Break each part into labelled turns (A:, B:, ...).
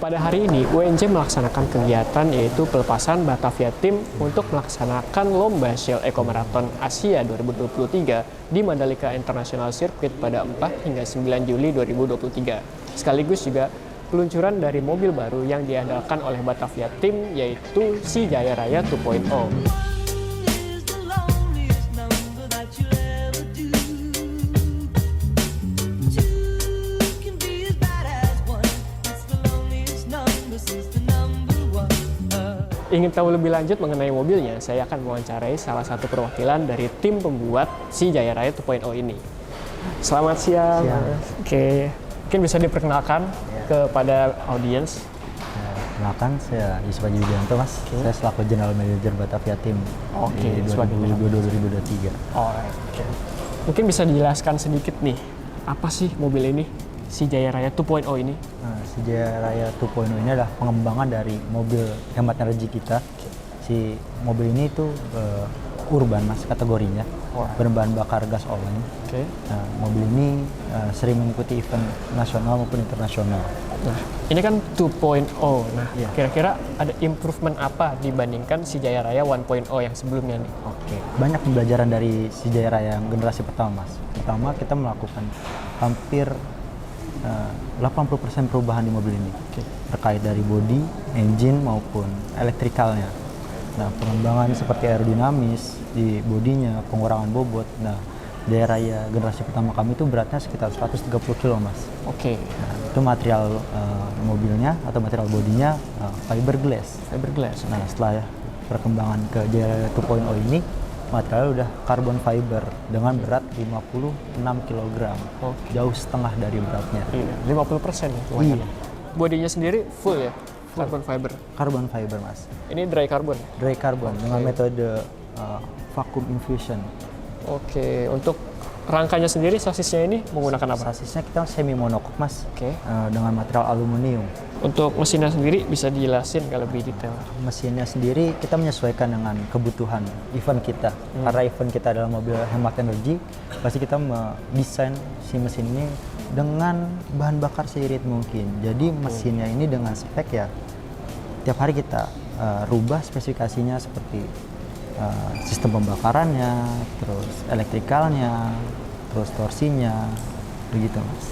A: Pada hari ini, UNJ melaksanakan kegiatan yaitu pelepasan Batavia Team untuk melaksanakan Lomba Shell Eco Marathon Asia 2023 di Mandalika International Circuit pada 4 hingga 9 Juli 2023. Sekaligus juga peluncuran dari mobil baru yang diandalkan oleh Batavia Team yaitu Si Jaya Raya 2.0. Ingin tahu lebih lanjut mengenai mobilnya, saya akan mewawancarai salah satu perwakilan dari tim pembuat Si Jaya Raya 2.0 ini. Selamat siang. Oke, mungkin bisa diperkenalkan kepada audiens.
B: Kenalkan, saya Yusuf Widianto, Mas. Saya selaku General Manager Batavia Team di 2022-2023.
A: Oke. Mungkin bisa dijelaskan sedikit nih, apa sih mobil ini, Si Jaya Raya 2.0 ini?
B: Si Jaya Raya 2.0 ini adalah pengembangan dari mobil hemat energi kita. Si mobil ini itu urban, Mas, kategorinya, berbahan bakar gas oleng. Mobil ini sering mengikuti event nasional maupun internasional.
A: Nah, ini kan 2.0. Nah, kira-kira ada improvement apa dibandingkan Si Jaya Raya 1.0 yang sebelumnya nih?
B: Banyak pembelajaran dari Si Jaya Raya yang generasi pertama, Mas. Pertama, kita melakukan hampir 80% perubahan di mobil ini, terkait dari bodi, engine maupun elektrikalnya. Nah, pengembangan seperti aerodinamis di bodinya, pengurangan bobot. Nah, Jaya Raya generasi pertama kami itu beratnya sekitar 130 kg, Mas. Nah, itu material mobilnya atau material bodinya fiberglass. Nah, setelah perkembangan ke Jaya Raya 2.0 ini, materialnya udah carbon fiber dengan berat 56 kg, jauh setengah dari beratnya.
A: 50% ya?
B: Iya.
A: Bodinya sendiri full ya? Carbon fiber?
B: Carbon fiber, Mas.
A: Ini dry carbon?
B: Dry carbon dengan metode vacuum infusion.
A: Untuk rangkanya sendiri, sasisnya ini menggunakan apa?
B: Sasisnya kita semi monokok, Mas, dengan material aluminium.
A: Untuk mesinnya sendiri bisa dijelasin kalau lebih detail?
B: Mesinnya sendiri kita menyesuaikan dengan kebutuhan event kita. Karena event kita adalah mobil hemat energi, pasti kita mendesain si mesin ini dengan bahan bakar seirit mungkin. Jadi mesinnya ini dengan spek ya, tiap hari kita rubah spesifikasinya seperti sistem pembakarannya, terus elektrikalnya, terus torsinya, begitu, Mas.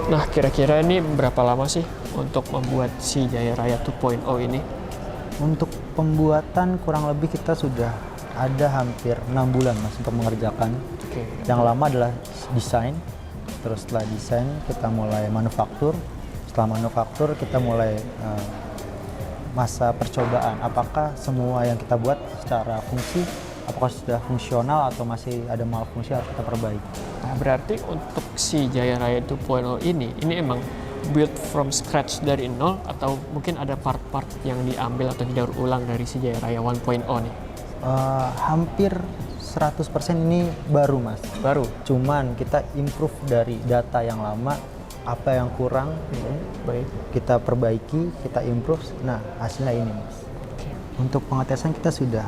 A: Nah, kira-kira ini berapa lama sih untuk membuat Si Jaya Raya 2.0 ini?
B: Untuk pembuatan kurang lebih kita sudah ada hampir 6 bulan, Mas, untuk mengerjakan. Yang lama adalah desain, terus setelah desain kita mulai manufaktur. Setelah manufaktur kita mulai masa percobaan. Apakah semua yang kita buat secara fungsi, apakah sudah fungsional atau masih ada malfungsi harus kita perbaiki.
A: Nah, berarti untuk Si Jaya Raya 2.0 ini emang build from scratch dari nol atau mungkin ada part-part yang diambil atau didaur ulang dari Si Jaya Raya 1.0 nih?
B: Hampir 100% ini baru, Mas.
A: Baru?
B: Cuman kita improve dari data yang lama, apa yang kurang, kita perbaiki, kita improve. Nah, hasilnya ini, Mas. Untuk pengetesan kita sudah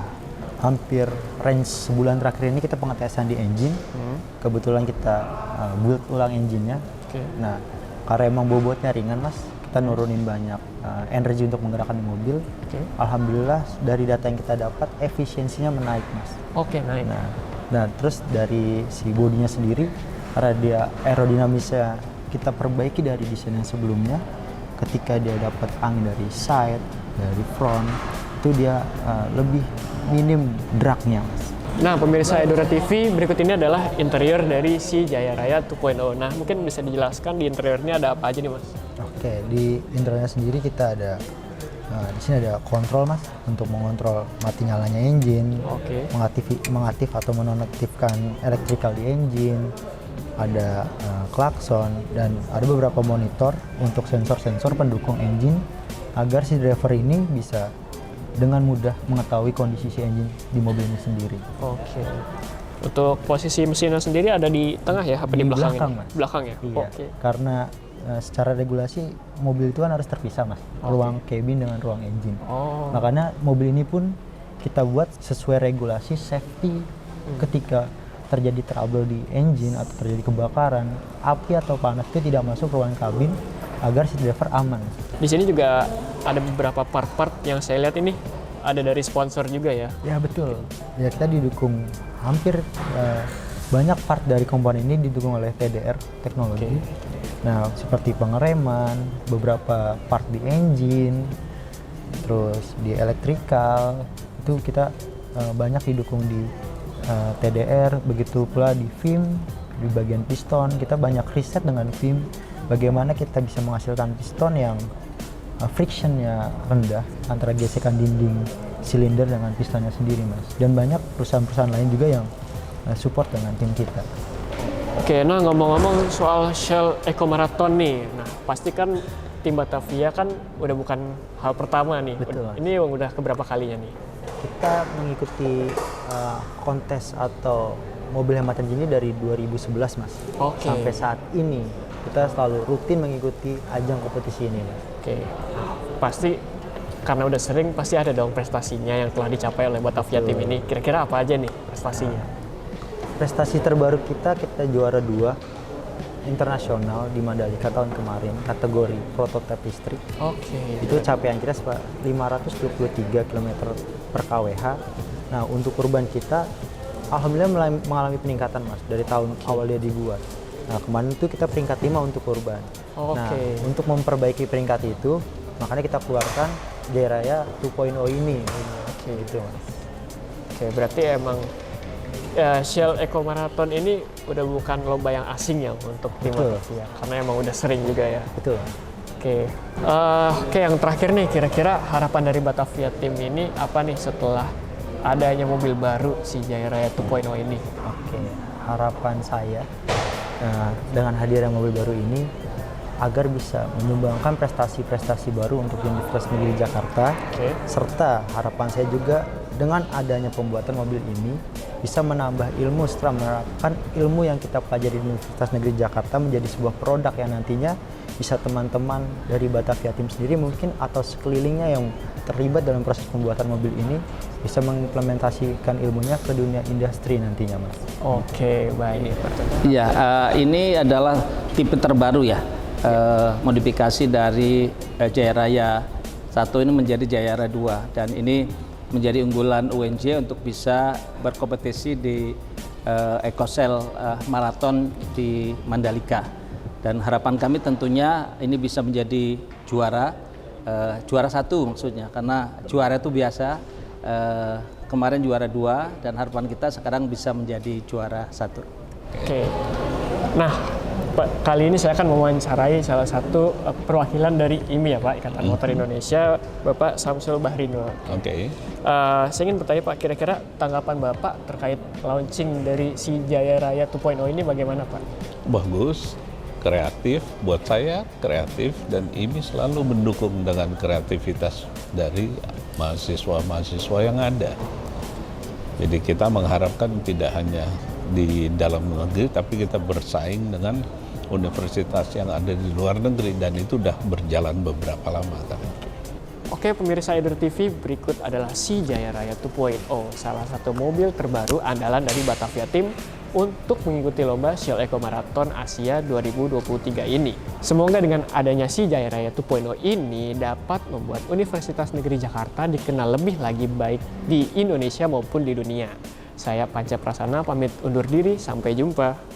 B: hampir range sebulan terakhir ini kita pengetesan di engine. Kebetulan kita build ulang engine-nya. Nah, karena emang bobotnya ringan, Mas, kita nurunin banyak energi untuk menggerakkan mobil. Alhamdulillah dari data yang kita dapat efisiensinya menaik, Mas.
A: Naik.
B: Nah, terus dari si bodinya sendiri, karena dia aerodinamisnya kita perbaiki dari desain yang sebelumnya. Ketika dia dapat angin dari side, dari front, itu dia lebih minim drag-nya, Mas.
A: Nah, pemirsa Edora TV, berikut ini adalah interior dari Si Jaya Raya 2.0. Nah, mungkin bisa dijelaskan di interiornya ada apa aja nih, Mas?
B: Di interiornya sendiri kita ada di sini ada kontrol, Mas, untuk mengontrol mati nyalanya engine, mengaktif atau menonaktifkan elektrikal di engine, ada klakson, dan ada beberapa monitor untuk sensor-sensor pendukung engine agar si driver ini bisa dengan mudah mengetahui kondisi si engine di mobil ini sendiri.
A: Untuk posisi mesinnya sendiri ada di tengah ya, apa di belakang? Belakang ya?
B: Iya, karena secara regulasi mobil itu kan harus terpisah, Mas, ruang cabin dengan ruang engine. Makanya mobil ini pun kita buat sesuai regulasi safety. Ketika terjadi trouble di engine atau terjadi kebakaran, api atau panas itu tidak masuk ruang kabin, agar si driver aman.
A: Di sini juga ada beberapa part-part yang saya lihat ini ada dari sponsor juga ya.
B: Ya betul. Ya kita didukung hampir banyak part dari komponen ini didukung oleh TDR teknologi. Nah seperti pengereman, beberapa part di engine, terus di electrical itu kita banyak didukung di TDR, begitu pula di FIM, di bagian piston kita banyak riset dengan FIM bagaimana kita bisa menghasilkan piston yang frictionnya rendah antara gesekan dinding silinder dengan pistonnya sendiri Mas. Dan banyak perusahaan-perusahaan lain juga yang support dengan tim kita.
A: Oke, nah ngomong-ngomong soal Shell Eco Marathon nih, nah pasti kan tim Batavia kan udah bukan hal pertama nih.
B: Betul.
A: Ini udah keberapa kalinya nih?
B: Kita mengikuti kontes atau mobil hemat energi ini dari 2011 Mas.
A: Oke.
B: Sampai saat ini kita selalu rutin mengikuti ajang kompetisi ini Mas.
A: Oke, pasti karena udah sering pasti ada dong prestasinya yang telah dicapai oleh Batavia Team ini. Kira-kira apa aja nih prestasinya?
B: Prestasi terbaru kita juara 2 internasional di Mandalika tahun kemarin kategori prototipe listrik.
A: Oke.
B: Itu capaian kita 523 km per kWh. Nah untuk urban kita alhamdulillah mengalami peningkatan Mas dari tahun awal dia dibuat. Nah kemarin itu kita peringkat 5 untuk urban. Nah untuk memperbaiki peringkat itu makanya kita keluarkan Jaya 2.0 ini.
A: Oke.
B: Gitu Mas.
A: Oke, berarti emang Shell Eco Marathon ini udah bukan lomba yang asing ya untuk tim Batavia, karena emang udah sering juga ya.
B: Betul.
A: Oke, yang terakhir nih, kira-kira harapan dari Batavia Team ini apa nih setelah adanya mobil baru si Jaya Raya 2.0 ini?
B: Oke, harapan saya dengan hadirnya mobil baru ini agar bisa menyumbangkan prestasi-prestasi baru untuk Universitas Negeri Jakarta, serta harapan saya juga dengan adanya pembuatan mobil ini bisa menambah ilmu setelah menerapkan ilmu yang kita pelajari di Universitas Negeri Jakarta menjadi sebuah produk yang nantinya bisa teman-teman dari Batavia Team sendiri mungkin atau sekelilingnya yang terlibat dalam proses pembuatan mobil ini bisa mengimplementasikan ilmunya ke dunia industri nantinya Mas.
A: Oke, baik.
C: Iya, ini adalah tipe terbaru ya, modifikasi dari Jaya Raya 1 ini menjadi Jaya Raya 2 dan ini menjadi unggulan UNJ untuk bisa berkompetisi di EcoCell Marathon di Mandalika. Dan harapan kami tentunya ini bisa menjadi juara 1 maksudnya, karena juara itu biasa, kemarin juara 2 dan harapan kita sekarang bisa menjadi juara 1.
A: Oke. Nah, Pak, kali ini saya akan mewawancarai salah satu perwakilan dari IMI ya Pak, Ikatan Motor Indonesia, Bapak Samsul Bahrino.
D: Oke.
A: Saya ingin bertanya Pak, kira-kira tanggapan Bapak terkait launching dari si Jaya Raya 2.0 ini bagaimana Pak?
D: Bagus, kreatif, buat saya kreatif, dan IMI selalu mendukung dengan kreativitas dari mahasiswa-mahasiswa yang ada. Jadi kita mengharapkan tidak hanya di dalam negeri, tapi kita bersaing dengan universitas yang ada di luar negeri, dan itu udah berjalan beberapa lama kan.
A: Oke, pemirsa Edur TV, berikut adalah si Jaya Raya 2.0, salah satu mobil terbaru andalan dari Batavia Team untuk mengikuti lomba Shell Eco Marathon Asia 2023 ini. Semoga dengan adanya si Jaya Raya 2.0 ini dapat membuat Universitas Negeri Jakarta dikenal lebih lagi baik di Indonesia maupun di dunia. Saya Panca Prasana pamit undur diri, sampai jumpa.